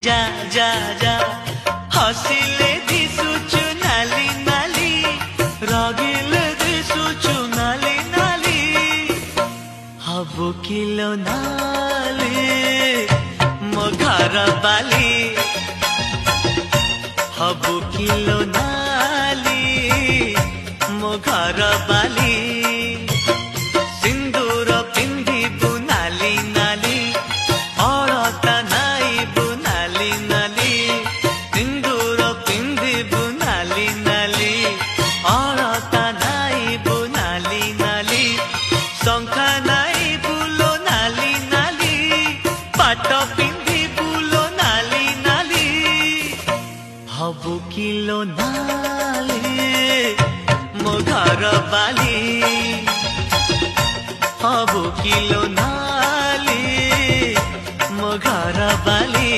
जा जा जा हसिले दिसुचु नाली नाली रागिले दिसुचु नाली नाली हबु किलो नाली मो घर बाली हबु किलो नाली मो घर बाली सिंदूर पिंधिबु नाली नाली अलता नाइबु नाली नाली सिंदूर पिंधिबु नाली नाली अलता नाइबु नाली नाली शंखा नाइबु लो नाली नाली पाट पिंधिबु लो नाली नाली हबु किलो नाली मो घर बाली हबु किलो नाली मो घर बाली।